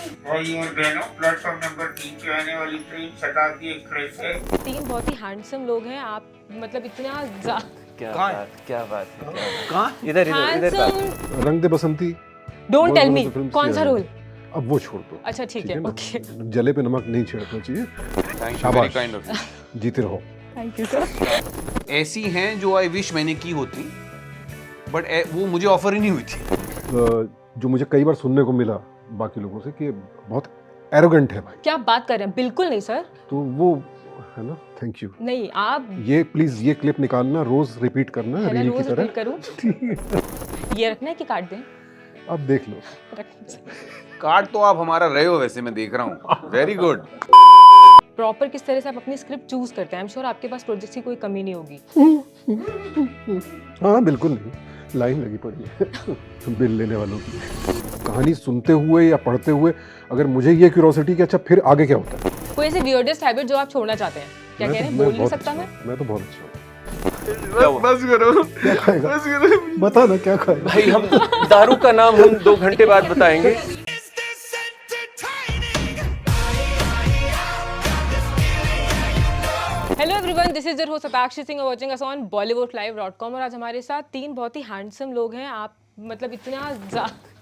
भाई और बहनों, प्लेटफॉर्म नंबर 3 पे आने वाली ट्रेन शताब्दी एक्सप्रेस है। 3 बहुत ही हैंडसम लोग हैं आप, मतलब इतना क्या कहाँ है? बात क्या बात है, क्या बात कहाँ? इधर इधर इधर बात हैंडसम। रंग दे बसंती डोंट बहुत टेल बड़ा मी तो फिल्म कौन से सा आया रोल। है। अब वो छोड़ दो। अच्छा ठीक है, ना? ओके। जले पे नमक नहीं छिड़कना चाहिए। थैंक यू, वेरी शाबाश। Kind of you. जीते रहो। Thank you sir. ऐसी हैं जो आई विश मैंने की होती, बट वो मुझे ऑफर ही नहीं हुई थी। जो मुझे कई बार सुनने को मिला बाकी लोगों से कि बहुत एरोगेंट है भाई, क्या बात कर रहे हैं, बिल्कुल नहीं सर। तो वो है ना। Thank you. नहीं आप ये प्लीज ये क्लिप निकालना, रोज रिपीट करना है ना, रील की रोज तरह। रिपीट करूं। ये रखना है कि काट दें। अब देख लो। कार्ड तो आप हमारा रहे हो, वैसे मैं देख रहा हूँ। Very good. प्रॉपर किस तरह से आप अपनी स्क्रिप्ट चूज करते हैं। आई एम श्योर आपके पास प्रोजेक्ट्स की कोई कमी नहीं होगी। हाँ बिल्कुल नहीं, लाइन लगी पड़ी है बिल लेने वालों की। कहानी सुनते हुए या पढ़ते हुए अगर मुझे ये क्यूरोसिटी कि अच्छा फिर आगे क्या होता है। कोई ऐसे वियर्डेस्ट हैबिट जो आप छोड़ना चाहते हैं। क्या कह रहे हैं, बोल नहीं बहुत सकता अच्छा मैं। हूँ। मैं तो बहुत अच्छा हूँ। बस करो। क्या खाएगा, बता ना क्या खाएगा। भाई हम दारू का नाम हम 2 घंटे बाद बताएंगे। Hello everyone, this is your host Satakshi Singh, watching us on bollywoodlive.com। और आज हमारे साथ 3 बहुत ही हैंडसम लोग हैं आप, मतलब इतना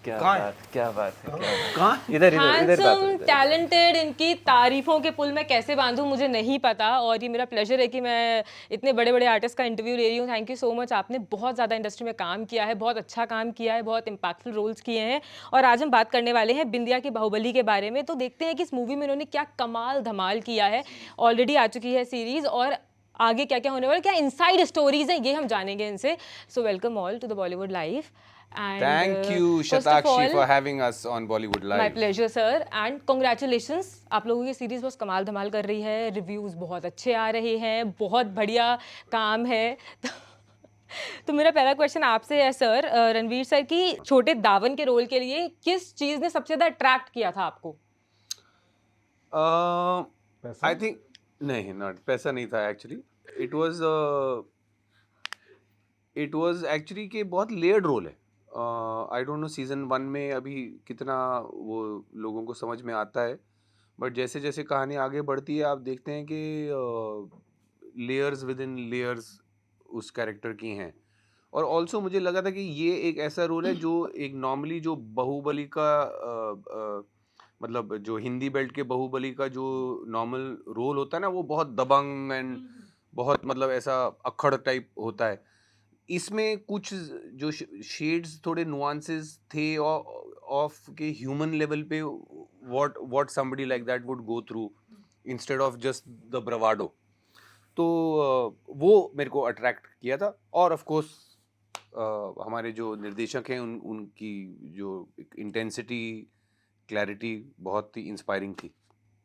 क्या कहाँ है? बात क्या बात है, क्या बात कहाँ? इधर इधर इधर बात हैंडसम है, इधर। टैलेंटेड। इनकी तारीफों के पुल मैं कैसे बांधूं मुझे नहीं पता, और ये मेरा प्लेजर है कि मैं इतने बड़े बड़े आर्टिस्ट का इंटरव्यू ले रही हूँ। Thank you so much. आपने बहुत ज़्यादा इंडस्ट्री में काम किया है, बहुत अच्छा काम किया है, बहुत इम्पैक्टफुल रोल्स किए हैं। और आज हम बात करने वाले हैं बिंदिया की बाहुबली के बारे में। तो देखते हैं कि इस मूवी में इन्होंने क्या कमाल धमाल किया है। ऑलरेडी आ चुकी है सीरीज, और आगे क्या क्या होने वाला है, क्या इनसाइड स्टोरीज हैं, ये हम जानेंगे इनसे। So welcome all to the Bollywood live. Thank you, Shatakshi, for having us on Bollywood my Live. Pleasure sir, and congratulations. आप लोगों की सीरीज बहुत कमाल धमाल कर रही है, रिव्यूज बहुत अच्छे आ रहे हैं, बहुत बढ़िया काम है। तो मेरा पहला क्वेश्चन आपसे है सर, रणवीर सर, कि छोटे दावन के रोल के लिए किस चीज ने सबसे ज्यादा अट्रैक्ट किया था आपको। पैसा? I think नहीं, not पैसा नहीं था एक्चुअली। इट वाज एक्चुअली कि बहुत लेयर्ड रोल है। आई डोंट नो सीजन 1 में अभी कितना वो लोगों को समझ में आता है, बट जैसे जैसे कहानी आगे बढ़ती है आप देखते हैं कि लेयर्स विद इन लेयर्स उस कैरेक्टर की हैं। और ऑल्सो मुझे लगा था कि ये एक ऐसा रोल है जो एक नॉर्मली जो बाहुबली का मतलब जो हिंदी बेल्ट के बाहुबली का जो नॉर्मल रोल होता है ना, वो बहुत दबंग एंड बहुत मतलब ऐसा अक्खड़ टाइप होता है। इसमें कुछ जो शेड्स थोड़े नुआंसेस थे ऑफ के ह्यूमन लेवल पे what somebody like that would go through instead of just the ब्रवाडो। तो वो मेरे को अट्रैक्ट किया था। और ऑफ कोर्स हमारे जो निर्देशक हैं उनकी जो इंटेंसिटी, क्लैरिटी बहुत ही इंस्पायरिंग थी।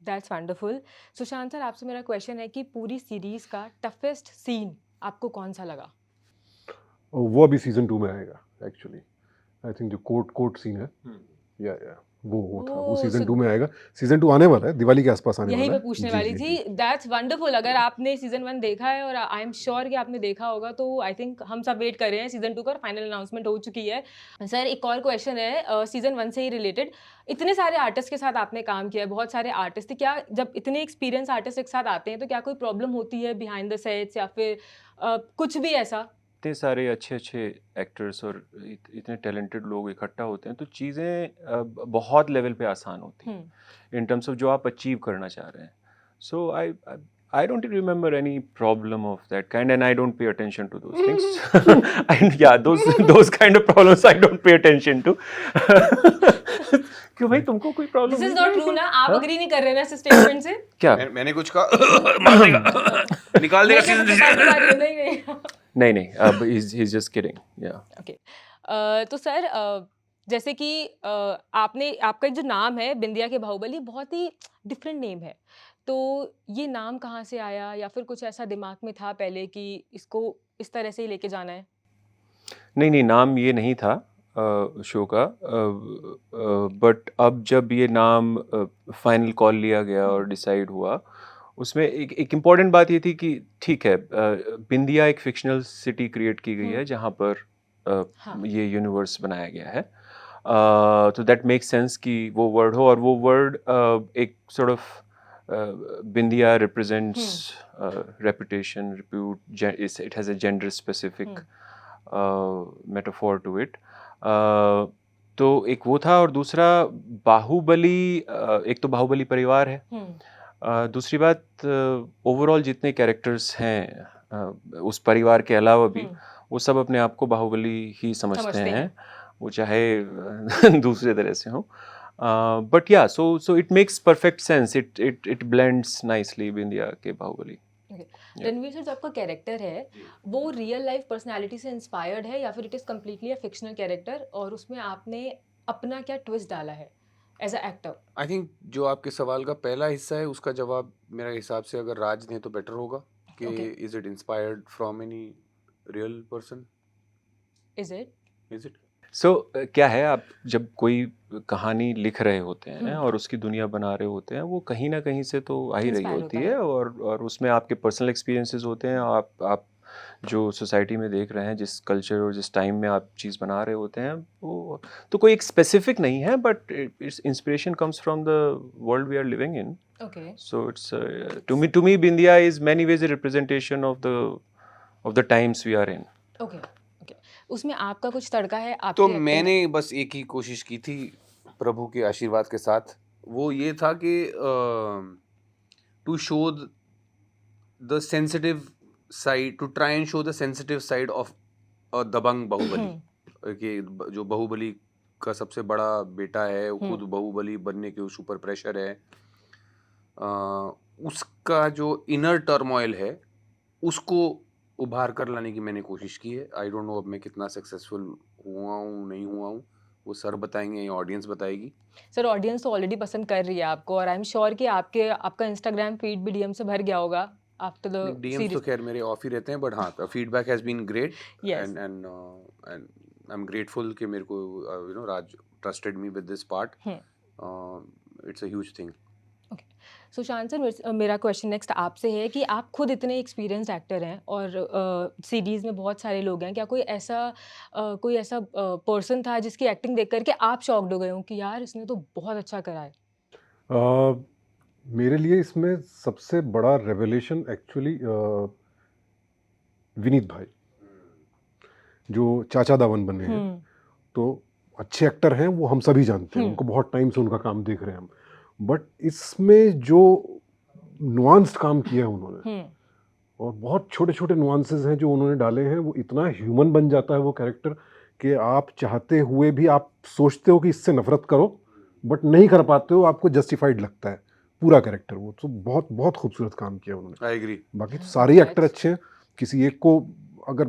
That's wonderful. सुशांत सर, आपसे मेरा क्वेश्चन है कि पूरी सीरीज का टफेस्ट सीन आपको कौन सा लगा। और वो अभी सीजन 2 में आएगा एक्चुअली। आई थिंक जो कोर्ट सीन है या वो था, वो सीजन 2 में आएगा। सीजन 2 आने वाला है, दिवाली के आसपास आने वाला है। यही मैं पूछने वाली थी। That's wonderful. अगर आपने सीजन 1 देखा है, और आई एम श्योर कि आपने देखा होगा, तो आई थिंक हम सब वेट कर रहे हैं सीजन 2 का। फाइनल अनाउंसमेंट हो चुकी है। सर एक और क्वेश्चन है सीजन 1 से ही रिलेटेड। इतने सारे आर्टिस्ट के साथ आपने काम किया है, बहुत सारे आर्टिस्ट थे, क्या जब इतने एक्सपीरियंस आर्टिस्ट एक साथ आते हैं तो क्या कोई प्रॉब्लम होती है बिहाइंड द सेट्स, या फिर कुछ भी ऐसा। इतने सारे अच्छे एक्टर्स और इतने टैलेंटेड लोग इकट्ठा होते हैं तो चीज़ें बहुत लेवल पे आसान होती हैं इन टर्म्स ऑफ जो आप अचीव करना चाह रहे हैं। सो आई don't remember any problem of that kind, and I don't pay attention to those things. And yeah, those kind of problems I don't pay attention to. क्यों भाई, तुमको कोई problem? This is not true ना, आप agree नहीं कर रहे ना इस स्टेटमेंट से। क्या? मैंने कुछ कहा मार देगा, निकाल देगा सीजन। नहीं। अब he's just kidding. Yeah. Okay. तो सर जैसे कि आपका जो नाम है बिंदिया के बाहुबली, बहुत ही डिफरेंट नेम है। तो ये नाम कहाँ से आया, या फिर कुछ ऐसा दिमाग में था पहले कि इसको इस तरह से ही लेके जाना है। नहीं, नाम ये नहीं था शो का, बट अब जब ये नाम फाइनल कॉल लिया गया और डिसाइड हुआ, उसमें एक इम्पॉर्टेंट बात ये थी कि ठीक है, बिंदिया एक फिक्शनल सिटी क्रिएट की गई है जहाँ पर ये यूनिवर्स बनाया गया है। तो दैट मेक्स सेंस कि वो वर्ड हो, और वो वर्ड एक sort of Bindiya represents reputation, repute, it has a gender specific metaphor to it. तो एक वो था, और दूसरा बाहुबली, एक तो बाहुबली परिवार है, दूसरी बात ओवरऑल जितने कैरेक्टर्स हैं उस परिवार के अलावा भी, वो सब अपने आप को बाहुबली ही समझते हैं, वो चाहे दूसरे तरह से हो। बट या so it makes perfect sense, it blends nicely Bindiya के बाहुबली। रणवीर सर, जो आपका कैरेक्टर है वो रियल लाइफ पर्सनालिटी से इंस्पायर्ड है या फिर it is completely a fictional character, और उसमें आपने अपना क्या ट्विस्ट डाला है as a actor? I think जो आपके सवाल का पहला हिस्सा है उसका जवाब मेरे हिसाब से अगर राज दें तो बेटर होगा कि Okay. Is it inspired from any real person, is it? Is it? So क्या है, आप जब कोई कहानी लिख रहे होते हैं और उसकी दुनिया बना रहे होते हैं, वो कहीं ना कहीं से तो आ ही रही Inspire होती होता है, और उसमें आपके पर्सनल एक्सपीरियंसेस होते हैं, आप जो सोसाइटी में देख रहे हैं, जिस कल्चर और जिस टाइम में आप चीज़ बना रहे होते हैं, वो तो कोई एक स्पेसिफिक नहीं है, but it's inspiration comes from the world we are living in. Okay. So it's to me Bindiya is many ways a representation of the times we are in. Okay. Okay, उसमें आपका कुछ तड़का है आपकी तो acting में? मैंने बस एक ही कोशिश की थी प्रभु के आशीर्वाद के साथ, वो ये था कि to show the sensitive side, to try and show the sensitive side of दबंग बाहुबली, कि जो बाहुबली का सबसे बड़ा बेटा है, वो खुद बाहुबली बनने के ऊपर प्रेशर है, उसका जो इनर टर्मोइल है उसको उभार कर लाने की मैंने कोशिश की है। आई डोंट नो अब मैं कितना सक्सेसफुल हुआ हूँ नहीं हुआ हूँ, वो सर बताएंगे या ऑडियंस बताएगी। सर, ऑडियंस तो ऑलरेडी पसंद कर रही है आपको, और आई एम श्योर कि आपका इंस्टाग्राम फीड भी डीएम से भर गया होगा आफ्टर द डीएम्स तो खैर मेरे ऑफ ही रहते हैं, बट हाँ, feedback has been great Yes. And I am grateful कि मेरे को you know Raj trusted me with this part, it's a huge thing. Sushant sir, मेरा क्वेश्चन नेक्स्ट आपसे है कि आप खुद इतने एक्सपीरियंस्ड एक्टर हैं और सीरीज़ में बहुत सारे लोग हैं, क्या कोई ऐसा पर्सन था जिसकी एक्टिंग देख करके आप शॉक्ड हो गए हो कि यार इसने तो बहुत अच्छा करा है? मेरे लिए इसमें सबसे बड़ा रेवलेशन एक्चुअली विनीत भाई, जो चाचा दावन बने हैं, तो अच्छे एक्टर हैं, वो हम सभी जानते हैं, उनको बहुत टाइम से उनका काम देख रहे हैं हम, बट इसमें जो नुआंस्ड काम किया है उन्होंने, और बहुत छोटे छोटे नुआंसेस हैं जो उन्होंने डाले हैं, वो इतना ह्यूमन बन जाता है वो कैरेक्टर कि आप चाहते हुए भी आप सोचते हो कि इससे नफरत करो, बट नहीं कर पाते हो, आपको जस्टिफाइड लगता है पूरा कैरेक्टर। वो तो बहुत बहुत खूबसूरत काम किया उन्होंने। I agree. बाकी तो सारे एक्टर अच्छे हैं, किसी एक को अगर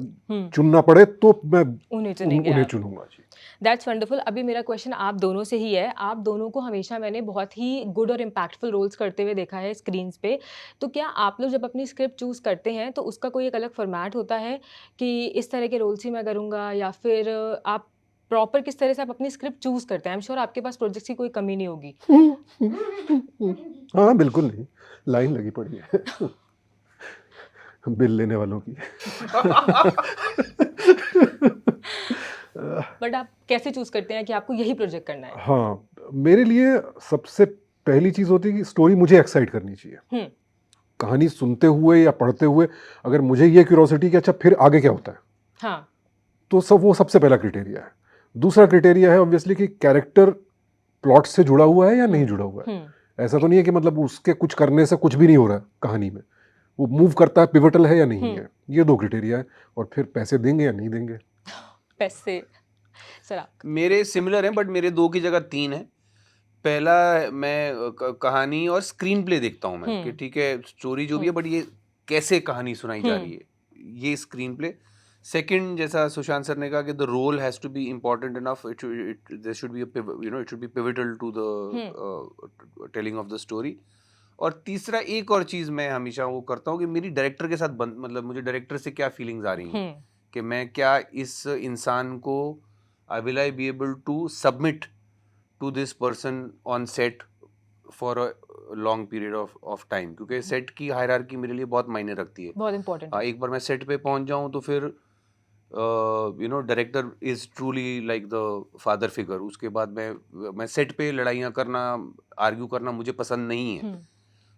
चुनना पड़े तो मैं उन्हें उन्हें चुनूंगा जी। That's wonderful. अभी मेरा क्वेश्चन आप दोनों से ही है। आप दोनों को हमेशा मैंने बहुत ही गुड और इम्पैक्टफुल रोल्स करते हुए देखा है स्क्रीन्स पे, तो क्या आप लोग जब अपनी स्क्रिप्ट चूज़ करते हैं तो उसका कोई एक अलग फॉर्मेट होता है कि इस तरह के रोल्स ही मैं करूँगा, या फिर आप प्रॉपर किस तरह से आप अपनी स्क्रिप्ट चूज़ करते हैं? आई एम श्योर आपके पास प्रोजेक्ट्स की कोई कमी नहीं होगी। हाँ बिल्कुल नहीं, लाइन लगी पड़ी है बिल लेने वालों की। बट आप कैसे चूज़ करते हैं कि आपको यही प्रोजेक्ट करना है? हाँ, मेरे लिए सबसे पहली चीज़ होती है कि स्टोरी मुझे एक्साइट करनी चाहिए। कहानी सुनते हुए या पढ़ते हुए अगर मुझे ये क्यूरोसिटी कि अच्छा फिर आगे क्या होता है, हाँ, तो वो सबसे पहला क्राइटेरिया है। दूसरा क्राइटेरिया है ऑब्वियसली कि कैरेक्टर प्लॉट से जुड़ा हुआ है या नहीं जुड़ा हुआ है। ऐसा तो नहीं है कि मतलब उसके कुछ करने से कुछ भी नहीं हो रहा है कहानी में, वो मूव करता है, पिवटल है या नहीं है। ये दो क्राइटेरिया है, और फिर पैसे देंगे या नहीं देंगे। पैसे सर आप? मेरे सिमिलर हैं, बट मेरे 2 की जगह 3 है। पहला मैं कहानी और स्क्रीन प्ले देखता हूँ मैं, कि ठीक है स्टोरी जो भी है, बट ये कैसे कहानी सुनाई जा रही है, ये स्क्रीन प्ले। सेकंड, जैसा सुशांत सर ने कहा कि the role has to be important enough, there should be it should be pivotal to the telling of the story. और तीसरा एक और चीज़ मैं हमेशा वो करता हूँ कि मेरी डायरेक्टर के साथ मतलब मुझे डायरेक्टर से क्या फीलिंग्स आ रही हैं, कि मैं क्या इस इंसान को will I be able to submit to this person on set for a long period of time, क्योंकि सेट की हायरार्की मेरे लिए बहुत मायने रखती है। बहुत इंपॉर्टेंट है। एक बार मैं सेट पे पहुंच जाऊं तो फिर director is truly like the father figure. उसके बाद मैं सेट पे लड़ाइयाँ करना, आर्ग्यू करना मुझे पसंद नहीं है।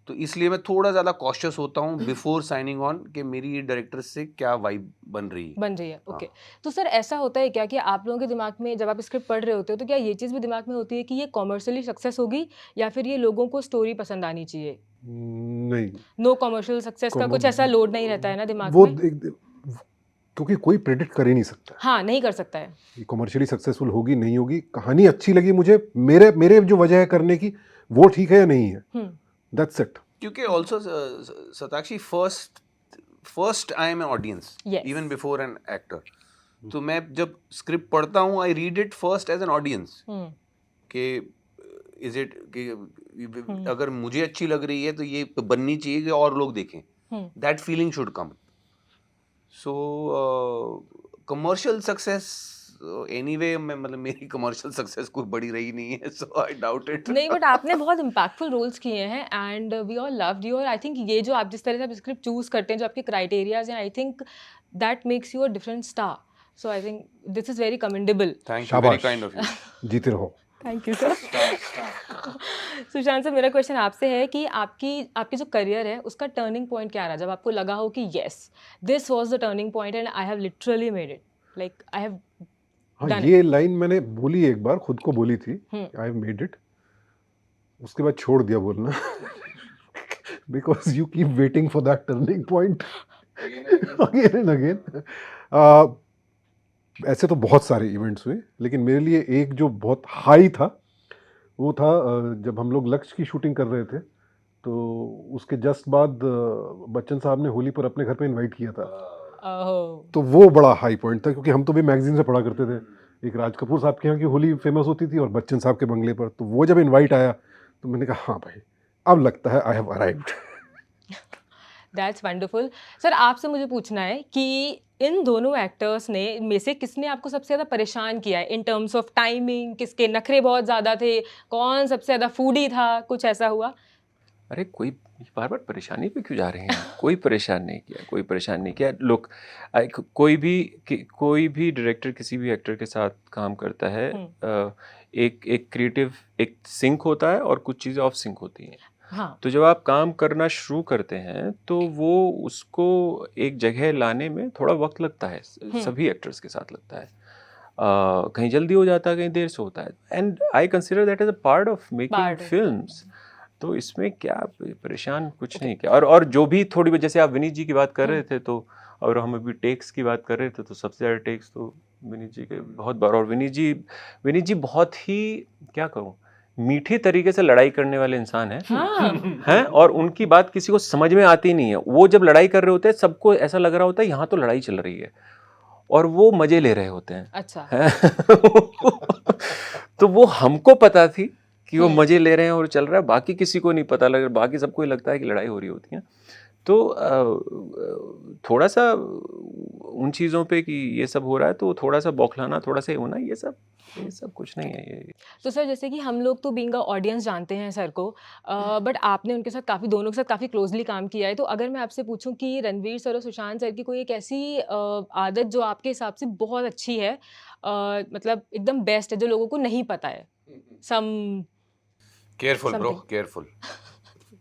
तो इसलिए मैं थोड़ा ज़्यादा कॉशियस होता हूँ बिफोर साइनिंग ऑन कि मेरी डायरेक्टर से क्या वाइब बन रही है। ओके। तो सर ऐसा होता है क्या कि आप लोगों के दिमाग में जब आप स्क्रिप्ट पढ़ रहे होते हो तो क्या ये चीज़ भी दिमाग में होती है कि ये कॉमर्शियली सक्सेस होगी या फिर ये लोगों को स्टोरी पसंद आनी चाहिए? नहीं, नो कॉमर्शियल सक्सेस का कुछ ऐसा लोड नहीं रहता है ना दिमाग वो में? क्योंकि कोई प्रेडिक्ट कर ही नहीं सकता है हाँ, नहीं कर सकता है। कि कमर्शियली सक्सेसफुल होगी नहीं होगी। कहानी अच्छी लगी मुझे, मेरे मेरे जो वजह है करने की वो ठीक है या नहीं है, दैट्स इट। क्योंकि also Shatakshi first I am a audience Yes. Even before an actor. तो मैं जब स्क्रिप्ट पढ़ता हूँ I read it first as an audience कि इज इट कि अगर मुझे अच्छी लग रही है तो ये बननी चाहिए कि और लोग देखें, that feeling should come. So commercial success anyway मतलब मेरी कमर्शियल सक्सेस कोई बड़ी रही नहीं है, सो आई डाउट इट। नहीं, बट आपने बहुत इम्पैक्टफुल रोल्स किए हैं and we all loved you. और आई थिंक ये जो आप जिस तरह से आप स्क्रिप्ट चूज करते हैं, जो आपके क्राइटेरियाज हैं, I think that makes you a different star. So I think this is very commendable. Thank you, very शाबाश। Kind of you. जीते रहो। Thank you sir. Sushant sir, मेरा क्वेश्चन आपसे है कि आपकी जो करियर है उसका टर्निंग पॉइंट क्या रहा जब आपको लगा हो कि yes this was the turning point and I have literally made it, like I have हाँ, Done ये लाइन मैंने बोली एक बार, खुद को बोली थी, आई हैव मेड इट। उसके बाद छोड़ दिया बोलना because you keep waiting for that turning point again and again. ऐसे तो बहुत सारे इवेंट्स हुए, लेकिन मेरे लिए एक जो बहुत हाई था वो था जब हम लोग लक्ष्य की शूटिंग कर रहे थे, तो उसके जस्ट बाद बच्चन साहब ने होली पर अपने घर पे इनवाइट किया था। तो वो बड़ा हाई पॉइंट था, क्योंकि हम तो भी मैगजीन से पढ़ा करते थे, एक राज कपूर साहब के यहाँ की होली फेमस होती थी और बच्चन साहब के बंगले पर। तो वो जब इनवाइट आया तो मैंने कहा हाँ भाई, अब लगता है I have arrived. That's wonderful. Sir, आपसे मुझे पूछना है कि इन दोनों एक्टर्स ने में से किसने आपको सबसे ज़्यादा परेशान किया है इन टर्म्स ऑफ टाइमिंग? किसके नखरे बहुत ज़्यादा थे? कौन सबसे ज़्यादा फूडी था? कुछ ऐसा हुआ? अरे कोई बार बार परेशानी पे क्यों जा रहे हैं? कोई परेशान नहीं किया, कोई परेशान नहीं किया। लोग कोई भी डायरेक्टर किसी भी एक्टर के साथ काम करता है, एक क्रिएटिव एक सिंक होता है और कुछ चीज़ें ऑफ सिंक होती हैं। हाँ। तो जब आप काम करना शुरू करते हैं तो वो उसको एक जगह लाने में थोड़ा वक्त लगता है, सभी एक्टर्स के साथ लगता है। कहीं जल्दी हो जाता है, कहीं देर से होता है, and I consider that as a part of making films. तो इसमें क्या परेशान कुछ नहीं किया। और जो भी थोड़ी, जैसे आप विनीत जी की बात कर रहे थे, तो और हम अभी टेक्स की बात कर रहे थे, तो सबसे ज़्यादा टेक्स तो विनीत जी के बहुत बार। और विनीत जी बहुत ही, क्या कहूँ, मीठी तरीके से लड़ाई करने वाले इंसान हैं। हैं, और उनकी बात किसी को समझ में आती नहीं है। वो जब लड़ाई कर रहे होते हैं, सबको ऐसा लग रहा होता है यहाँ तो लड़ाई चल रही है, और वो मजे ले रहे होते हैं। अच्छा। तो वो हमको पता थी कि वो मजे ले रहे हैं और चल रहा है, बाकी किसी को नहीं पता लग रहा, बाकी सबको ही लगता है कि लड़ाई हो रही होती है। तो थोड़ा सा उन चीज़ों पे कि ये सब हो रहा है, तो थोड़ा सा बौखलाना, थोड़ा सा होना, ये सब कुछ नहीं है ये। तो सर, जैसे कि हम लोग तो बीइंग अ ऑडियंस जानते हैं सर को, बट आपने उनके साथ दोनों के साथ काफ़ी क्लोजली काम किया है। तो अगर मैं आपसे पूछूं कि रणवीर सर और सुशांत सर की कोई एक ऐसी आदत जो आपके हिसाब से बहुत अच्छी है, मतलब एकदम बेस्ट है, जो लोगों को नहीं पता है, careful bro, something. Careful.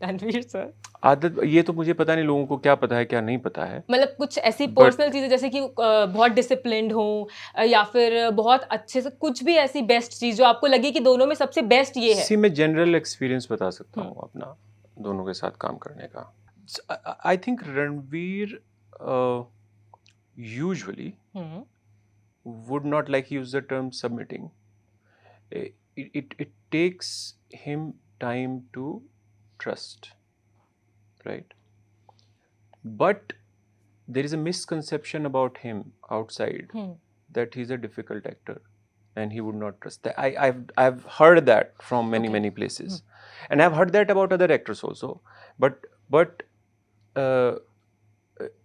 Ranveer sir, आदत ये तो मुझे पता नहीं लोगों को क्या पता है क्या नहीं पता है। मतलब कुछ ऐसी पर्सनल चीज़ें जैसे कि बहुत डिसिप्लिन्ड हो, या फिर बहुत अच्छे से कुछ भी ऐसी बेस्ट चीज़ जो आपको लगे कि दोनों में सबसे बेस्ट ये है। मैं जनरल एक्सपीरियंस बता सकता हूँ अपना दोनों के साथ काम करने का। I think Ranveer usually would not like use the term submitting. It takes him time to trust, right? But there is a misconception about him outside that he's a difficult actor and he would not trust. I've heard that from many places, and I've heard that about other actors also. But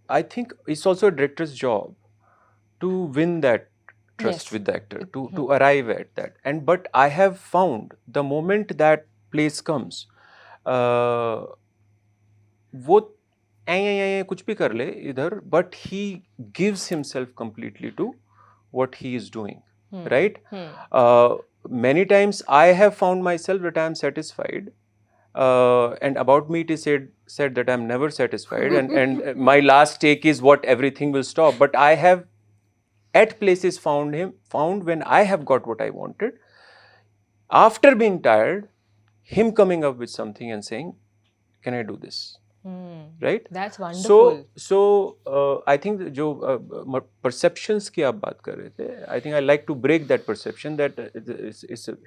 I think it's also a director's job to win that trust with the actor, to arrive at that. But I have found the moment that place comes, वो कुछ भी कर ले इधर, but he gives himself completely to what he is doing, right? Many times I have found myself that I am satisfied, and about me it is said that I am never satisfied, and my last take is what everything will stop. But I have at places found when I have got what I wanted, after being tired, him coming up with something and saying, "Can I do this?" Right? That's wonderful. So I think जो perceptions की आप बात कर रहे थे, I think I like to break that perception that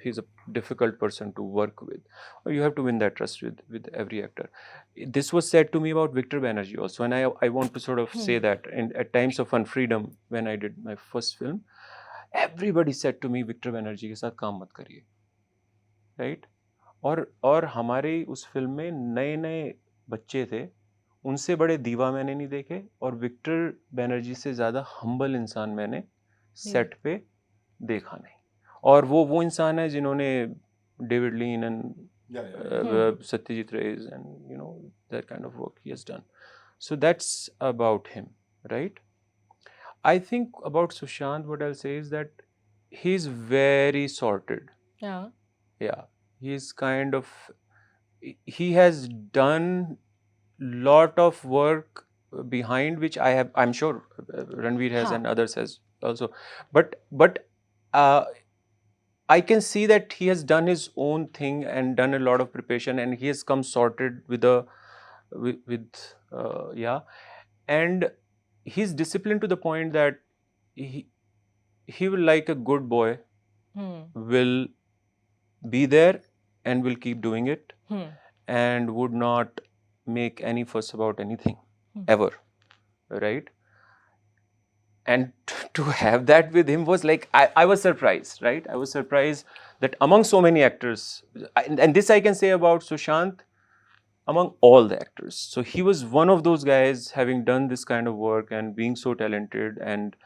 he's a difficult person to work with, or you have to win that trust with every actor. This was said to me about Victor Banerjee also, and I want to sort of say that at times of Unfreedom, when I did my first film, everybody said to me, Victor Banerjee के साथ काम मत करिए, right? और हमारे उस film में नए बच्चे थे, उनसे बड़े दीवा मैंने नहीं देखे, और विक्टर बैनर्जी से ज़्यादा हम्बल इंसान मैंने सेट पे देखा नहीं. और वो इंसान है जिन्होंने David Lean and Satyajit Ray's and you know that kind of work he has done. So that's about him, right? I think about Sushant what I will say is that he is very sorted. Yeah, he's kind of, he has done lot of work behind which I'm sure Ranveer has and others has also, but I can see that he has done his own thing and done a lot of preparation, and he has come sorted with and he's disciplined to the point that he will, like a good boy, will be there and will keep doing it, and would not make any fuss about anything ever, right? And to have that with him was like, I was surprised, right? I was surprised that among so many actors, and this I can say about Sushant, among all the actors. So he was one of those guys having done this kind of work and being so talented, and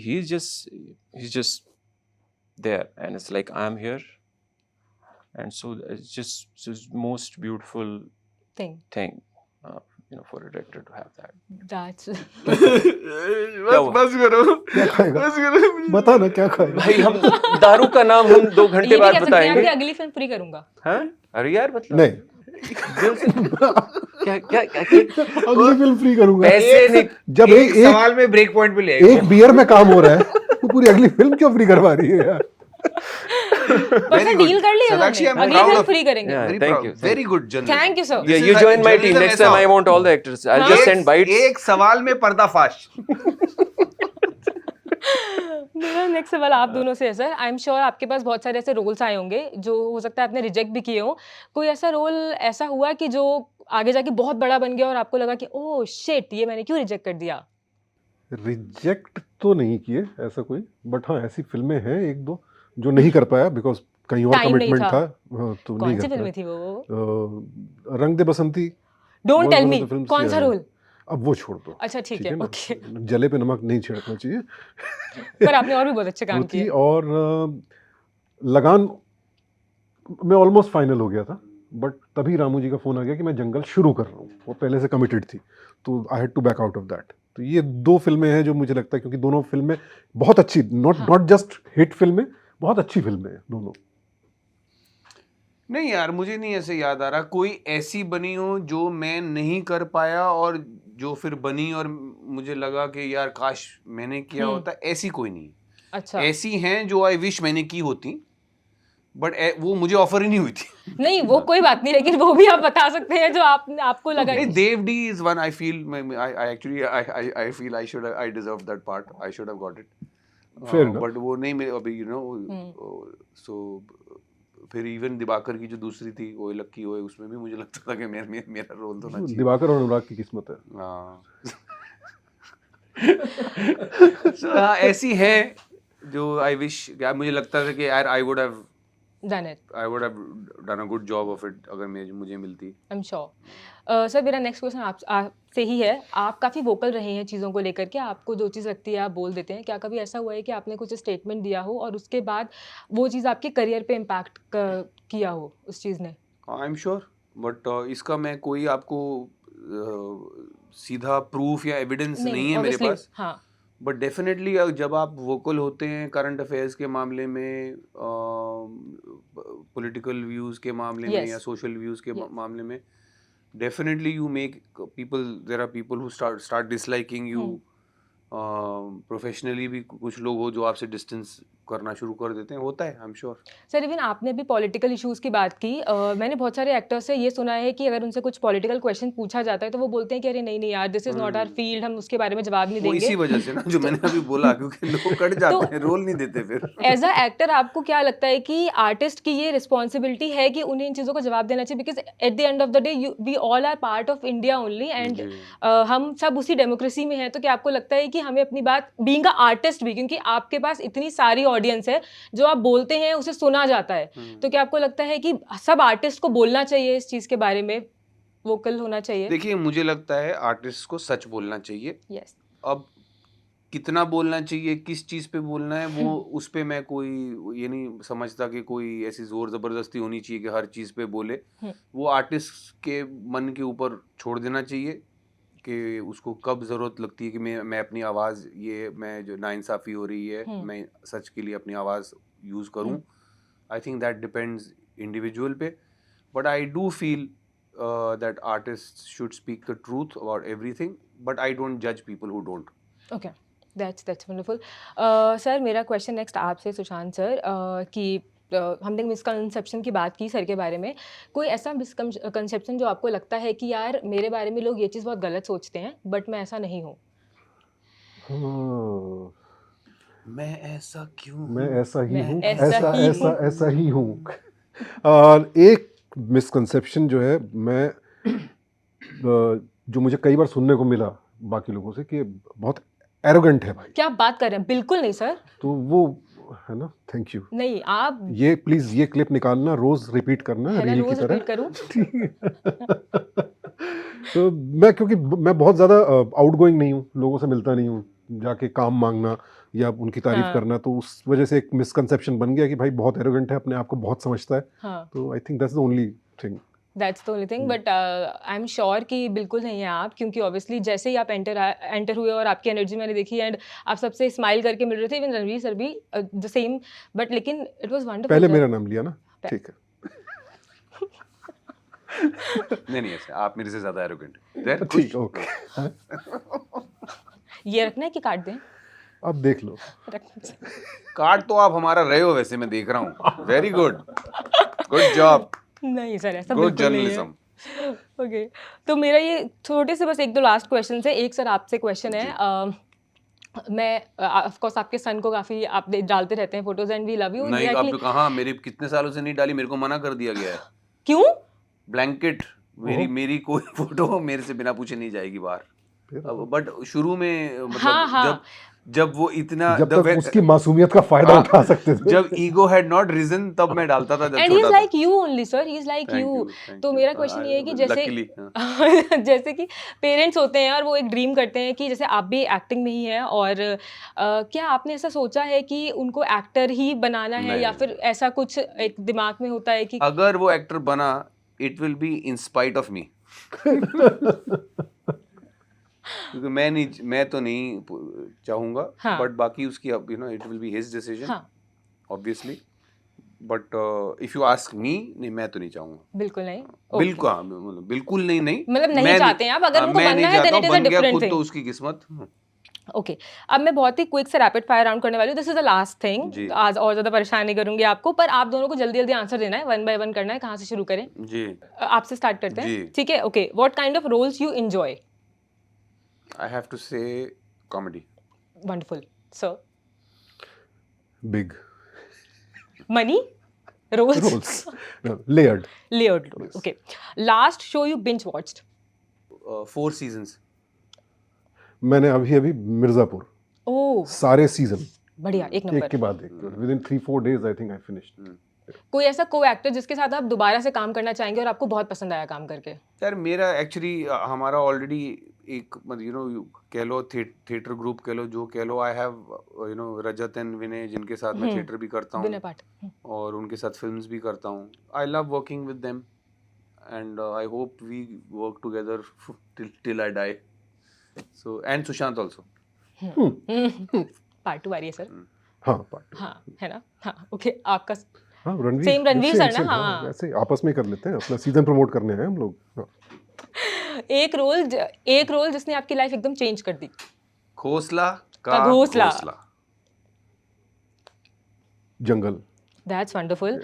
he's just there, and it's like, I'm here, and so it's just most beautiful thing, you know, for a director to have that. That's बस करो, क्या खाएगा? बस करो, बता ना क्या खाएगा? भाई हम दारू का नाम हम 2 घंटे ये भी बाद कह सकते हैं बताएंगे. कि अगली फिल्म पूरी करूंगा. हाँ? अरे यार मतलब नहीं, दिल से क्या अगली फिल्म फ्री करूंगा. पैसे नहीं. जब एक सवाल में ब्रेक पॉइंट पे ले एक बियर में काम हो रहा है, तो पूरी अगली फिल्म क्यों फ्री करवा रही है यार? बस डील कर लिया Sakshi, I'm अगली proud फिल्म of- फ्री करेंगे. Yeah, Very thank proud. you. Very good journalism. Thank you, sir. Yeah, This you is join my team journalism next ऐसा time. I हो. want all the actors. I'll just send bites. एक सवाल में पर्दाफाश. मेरा next सवाल आप दोनों से है सर. आई एम श्योर आपके पास बहुत सारे ऐसे रोल्स आए होंगे जो हो सकता है आपने रिजेक्ट भी किए हो. कोई ऐसा रोल ऐसा हुआ कि जो आगे जाके बहुत बड़ा बन गया और आपको लगा कि ओह शिट, ये मैंने क्यों रिजेक्ट कर दिया? रिजेक्ट तो नहीं किए ऐसा कोई, बट हाँ ऐसी फिल्में हैं एक दो जो नहीं कर पाया बिकॉज कहीं और Time नहीं कमिटमेंट था. था. हाँ, तो कौन नहीं सी कर फिल्म पाया. थी वो? रंग दे बसंती. डोंट बहुत टेल बड़ा मी. तो फिल्म कौन सा है. रोल? अब वो छोड़ दो. अच्छा ठीक है, ना? ओके. जले पे नमक नहीं छिड़कना चाहिए. पर आपने और भी बहुत अच्छे काम वो थी. किए. और लगान में ऑलमोस्ट फाइनल हो गया था, बट तभी रामू जी का फोन आ गया कि मैं जंगल शुरू कर रहा हूँ. वो पहले से कमिटेड थी, तो I had to back out of that. तो ये 2 फिल्में हैं जो मुझे लगता है, क्योंकि दोनों फिल्में बहुत अच्छी, नॉट जस्ट हिट फिल्में, बहुत अच्छी फिल्में हैं दोनों. नहीं यार, मुझे नहीं ऐसे याद आ रहा कोई ऐसी बनी हो जो मैं नहीं कर पाया और जो फिर बनी और मुझे लगा कि यार काश मैंने किया होता. ऐसी कोई नहीं. अच्छा. ऐसी हैं जो आई विश मैंने की होती, बट वो मुझे ऑफर ही नहीं हुई थी. नहीं वो कोई बात नहीं, लेकिन वो भी आप बता सकते हैं जो आपको लगा. नहीं, Dev.D is one I feel I feel I deserve that part. I should have got it. Fair enough. But वो नहीं मेरे अभी, you know, so फिर इवन दिवाकर की जो दूसरी थी ओए लक्की ओए, उसमें भी मुझे लगता था कि मेरा रोल तो ना चाहिए. दिवाकर और अनुराग की किस्मत है. हाँ. So, हाँ, ऐसी है जो आई विश, मुझे लगता था कि यार I would have done a good job of it अगर मुझे मिलती. I am sure. सर मेरा नेक्स्ट क्वेश्चन आपसे ही है. आप काफ़ी वोकल रहे हैं चीज़ों को लेकर के, आपको जो चीज़ लगती है आप बोल देते हैं. क्या कभी ऐसा हुआ है कि आपने कुछ स्टेटमेंट दिया हो और उसके बाद वो चीज़ आपके करियर पे इम्पैक्ट किया हो उस चीज़ ने? आई एम श्योर, बट इसका मैं कोई आपको सीधा प्रूफ या एविडेंस नहीं है मेरे obviously, पास, हाँ बट डेफिनेटली जब आप वोकल होते हैं करंट अफेयर्स के मामले में, पॉलिटिकल व्यूज़ के मामले में Yes. या सोशल व्यूज़ के Yes. मामले में, definitely you make people, there are people who start disliking you. Professionally भी कुछ लोग हो जो आपसे डिस्टेंस करना शुरू कर देते हैं, होता है, I am sure. Sir even आपने भी पॉलिटिकल इश्यूज की बात की, मैंने बहुत सारे एक्टर्स से ये सुना है कि अगर उनसे कुछ पॉलिटिकल क्वेश्चन पूछा जाता है तो वो बोलते हैं कि अरे नहीं नहीं यार, this is not our field, हम उसके बारे में जवाब नहीं वो देंगे। इसी वजह से ना जो मैंने अभी बोला, क्योंकि लोग कट जाते हैं, रोल नहीं देते फिर। एज अ एक्टर आपको क्या लगता है कि आर्टिस्ट की ये रिस्पॉन्सिबिलिटी है कि उन्हें इन चीज़ों का जवाब देना चाहिए, because at the end of the day we all are part of India only, and जी। हम सब उसी डेमोक्रेसी में हैं, तो क्या आपको लगता है कि हमें अपनी बात बीइंग अ आर्टिस्ट भी, क्योंकि आपके पास इतनी सारी ऑडियंस है, जो आप बोलते हैं उसे सुना जाता है, तो क्या आपको लगता है कि सब आर्टिस्ट को बोलना चाहिए इस चीज़ के बारे में, वोकल होना चाहिए? देखिए, मुझे लगता है आर्टिस्ट को सच बोलना चाहिए। यस। अब कितना बोलना चाहिए, किस चीज़ पे बोलना है, वो उस पे मैं कोई ये नहीं समझता कि कोई ऐसी ज़ोर ज़बरदस्ती होनी चाहिए कि हर चीज़ पे बोले। वो आर्टिस्ट के मन के ऊपर छोड़ देना चाहिए कि उसको कब ज़रूरत लगती है कि मैं अपनी आवाज़, ये मैं जो नाइंसाफ़ी हो रही है, मैं सच के लिए अपनी आवाज़ यूज़ करूं। I think that depends individual पे, but I do feel that artists should speak the truth about everything, but I don't judge people who don't. Okay, that's wonderful. Sir मेरा क्वेश्चन नेक्स्ट आपसे Sushant sir, कि हमने misconception की बात की sir के बारे में, कोई ऐसा मिसकंसेप्शन जो आपको लगता है कि यार मेरे बारे में लोग ये चीज़ बहुत गलत सोचते हैं, बट मैं ऐसा नहीं हूँ? हाँ, मैं ऐसा क्यों मैं हूँ? ऐसा ही मैं हूँ, ऐसा ऐसा ही ऐसा हूँ। ऐसा ही हूँ। और एक मिसकंसेप्शन जो है, मैं जो मुझे कई बार सुनने को मिला बाकी लोगों से, कि बहुत एरोगेंट है भाई, क्या आप बात कर रहे हैं? बिल्कुल नहीं सर, तो वो है ना, थैंक यू। नहीं आप ये प्लीज ये क्लिप निकालना, रोज रिपीट करना है ना, रील की रोज तरह। रिपीट करूँ? तो मैं, क्योंकि मैं बहुत ज़्यादा आउटगोइंग नहीं हूँ, लोगों से मिलता नहीं हूँ, जाके काम मांगना या उनकी तारीफ हाँ। करना, तो उस वजह से एक मिसकंसेप्शन बन गया कि भाई बहुत एरोगेंट है, अपने आप को बहुत समझता है। हाँ, तो I think that's the only thing. That's the only thing, but I am sure कि बिल्कुल नहीं है आप, क्योंकि ऑब्वियसली जैसे ही आप एंटर हुए और आपकी एनर्जी मैंने देखी, एंड आप सबसे स्माइल करके मिल रहे थे, इवन रणवीर सर भी द सेम, बट लेकिन इट वाज वंडरफुल। पहले मेरा नाम लिया ना, ठीक है। नहीं ऐसे आप मेरे से ज्यादा एरोगेंट हैं। ठीक, ओके, ये रखना है कि काट दें? अब देख लो। कार्ड तो आप हमारा रहे हो, वैसे मैं देख रहा हूँ। वेरी गुड, गुड जॉब, नहीं सर, ऐसा गुड बिल्कुल नहीं है। जर्नलिज्म। ओके, तो मेरा ये छोटे से बस एक दो लास्ट क्वेश्चन है। एक सर आपसे क्वेश्चन है, मैं ऑफ कोर्स आपके सन को काफी आप डालते रहते हैं photos, and we love you नहीं, अब कहाँ, मेरे कितने सालों से नहीं डाली, मेरे को मना कर दिया गया है। क्यों? ब्लैंकेट, मेरी कोई फोटो मेरे से बिना पूछे नहीं जाएगी बाहर। बट शुरू में मतलब हाँ। जब वो इतना जब तक उसकी मासूमियत का फायदा उठा सकते थे, जब ईगो हैड नॉट रिजन, तब मैं डालता था, जब एंड ही इज छोटा था। Like you only sir, he is like you. तो मेरा क्वेश्चन ये है कि जैसे Luckily, जैसे कि पेरेंट्स होते हैं और वो एक ड्रीम करते हैं कि जैसे आप भी एक्टिंग में ही हैं, और क्या आपने ऐसा सोचा है कि उनको एक्टर ही बनाना है, नहीं, या फिर ऐसा कुछ एक दिमाग में होता है कि अगर वो एक्टर बना, it will be in spite of me. क्योंकि मैं तो नहीं चाहूंगा, हाँ। बट बाकी उसकी, अब it will be his decision हाँ, obviously, but if you ask me, नहीं मैं तो नहीं चाहूंगा। बिल्कुल नहीं। बिल्कुल, हाँ, मतलब बिल्कुल नहीं मतलब नहीं मैं चाहते हैं आप, अगर उनको मैं नहीं बनना है, then चाहता it is a हूँ, बन गया different खुद thing. तो उसकी किस्मत। ओके, अब मैं बहुत ही क्विक से रैपिड फायर राउंड करने वाली हूँ। दिस इज द लास्ट जी। थिंग, आज और ज्यादा परेशान नहीं करूंगी आपको, पर आप दोनों को जल्दी जल्दी आंसर देना है, 1 by 1 करना है। कहाँ से शुरू करें? जी, आपसे स्टार्ट करते हैं, जी। ठीक है? Okay, what kind of roles you enjoy? I have to say comedy. Wonderful sir. Big money, roles, roles, layered. Layered roles. Okay, last show you binge watched? 4 seasons. मैंने अभी मिर्जापुर ओह सारे सीजन बढ़िया, एक एक नंबर। के बाद एक, within 3-4 days I think I finished. कोई ऐसा को एक्टर जिसके साथ आप दोबारा से काम करना चाहेंगे और आपको बहुत पसंद आया काम करके? यार मेरा एक्चुअली हमारा ऑलरेडी एक कह लो थिएटर ग्रुप कह लो, जो कह लो, आई हैव रजत एंड विनय, जिनके साथ मैं थिएटर भी करता विनय हूँ पाठ। और उनके साथ फिल्म्स भी करता हूँ। I love working with them and I hope we work together till I die. So and Sushant also. Part 2 आ रही है सर. हाँ पार्ट हाँ है ना. हाँ ओके. आपका हाँ Ranveer Same Ranveer same, sir ना, same, हाँ. ऐसे आपस में कर लेते हैं, अपना सीजन प्रमोट करने हैं हम लोग. हाँ. एक रोल जिसने आपकी लाइफ एकदम चेंज कर दी. खोसला का का घोंसला. जंगल. That's wonderful.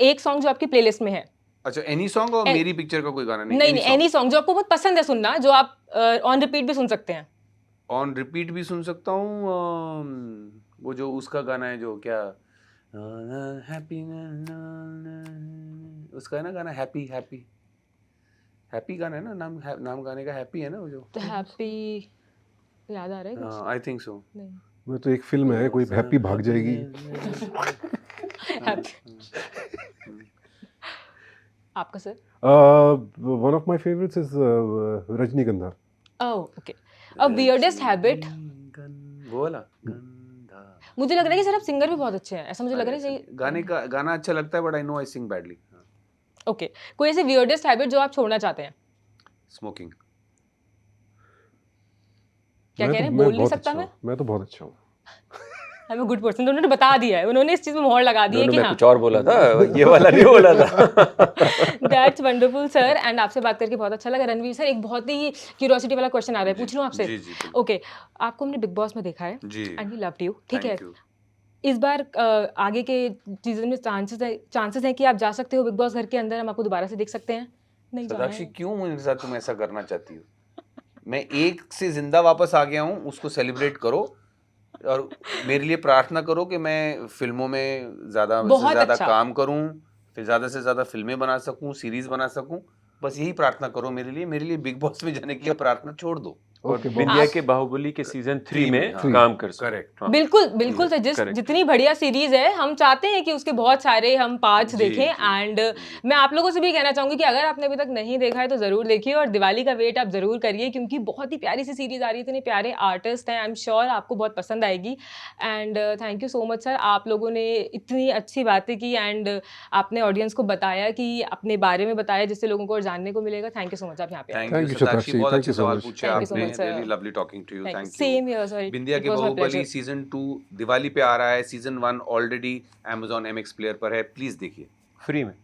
एक सॉन्ग जो आपकी प्लेलिस्ट में है. अच्छा एनी सॉन्ग और मेरी पिक्चर का कोई गाना नहीं? नहीं एनी सॉन्ग जो आपको बहुत पसंद है सुनना, जो आप ऑन रिपीट भी सुन सकते हैं. ऑन रिपीट भी सुन सकता हूँ. वो जो उसका गाना है जो क्या हैप्पी, उसका है ना गाना हैप्पी हैप्पी हैप्पी गाना है ना. नाम गाने का हैप्पी है ना वो जो. तो हैप्पी याद आ रहा है कुछ? I think so. नहीं. वो तो एक फिल्म है, कोई हैप्पी भाग जाएगी. आपका sir? One of my favourites is Rajnigandha. Oh okay. A weirdest habit. वो वाला मुझे लग रहा है कि सर आप सिंगर भी बहुत अच्छे हैं, ऐसा मुझे लग रहा है कि गाना अच्छा लगता है but I know I sing badly. Okay. कोई ऐसे वियर्डेस्ट हैबिट जो आप छोड़ना चाहते हैं? स्मोकिंग. क्या कह रहे हैं? मैं बोल नहीं बहुत सकता अच्छा मैं? हूँ. मैं तो बहुत अच्छा हूँ. I am a good person. उन्होंने बता दिया है, उन्होंने इस चीज में मोहर लगा दी है कि मैं हाँ. कुछ और बोला था, ये वाला नहीं बोला था. That's wonderful sir. एंड आपसे बात करके बहुत अच्छा लगा. रणवीर सर, एक बहुत ही क्यूरियोसिटी वाला क्वेश्चन आ रहा है, पूछ लूं आपसे? जी जी ओके. आपको हमने बिग बॉस में देखा है जी. एंड वी लव्ड यू, ठीक है. Thank you. इस बार आगे के सीजन में चांसेस है कि आप जा सकते हो बिग बॉस घर के अंदर, हम आपको दोबारा से देख सकते हैं? नहीं जाना सदाक्षी है? क्यों मेरे साथ तुम ऐसा करना चाहती हो? मैं एक से जिंदा वापस आ गया हूँ, उसको सेलिब्रेट करो और मेरे लिए प्रार्थना करो कि मैं फिल्मों में ज़्यादा से बहुत ज़्यादा अच्छा. काम करूँ, फिर ज़्यादा से ज़्यादा फिल्में बना सकूँ, सीरीज बना सकूँ. बस यही प्रार्थना करो मेरे लिए बिग बॉस में जाने की प्रार्थना छोड़ दो. और Okay, बिंदिया के बाहुबली के सीजन 3 में हाँ. काम कर सकते. करेक्ट. हाँ. बिल्कुल बिल्कुल सर. Correct. जितनी बढ़िया सीरीज है, हम चाहते हैं कि उसके बहुत सारे हम पार्ट्स जी, देखें. जी, एंड मैं आप लोगों से भी कहना चाहूंगी कि अगर आपने अभी तक नहीं देखा है तो जरूर देखिए, और दिवाली का वेट आप जरूर करिए, क्योंकि बहुत ही प्यारी सी सीरीज आ रही है, इतने प्यारे आर्टिस्ट हैं. आई एम श्योर आपको बहुत पसंद आएगी. And thank you so much sir, आप लोगों ने इतनी अच्छी बातें की एंड आपने ऑडियंस को बताया, कि अपने बारे में बताया, जिससे लोगों को और जानने को मिलेगा. थैंक यू सो मच आप यहाँ पे आए. Thank Thank you you, सदाक्षी, Satakshi. बहुत Thank अच्छे you so सवाल much. पूछे Thank you so आपने. much, sir. Really lovely talking to you. Thank you. Thank you. Same here, sorry. Bindiya It के was my Baahubali pleasure. Season 2 Diwali पे आ रहा है. Season 1 already Amazon MX player पर है. प्लीज देखिए फ्री में.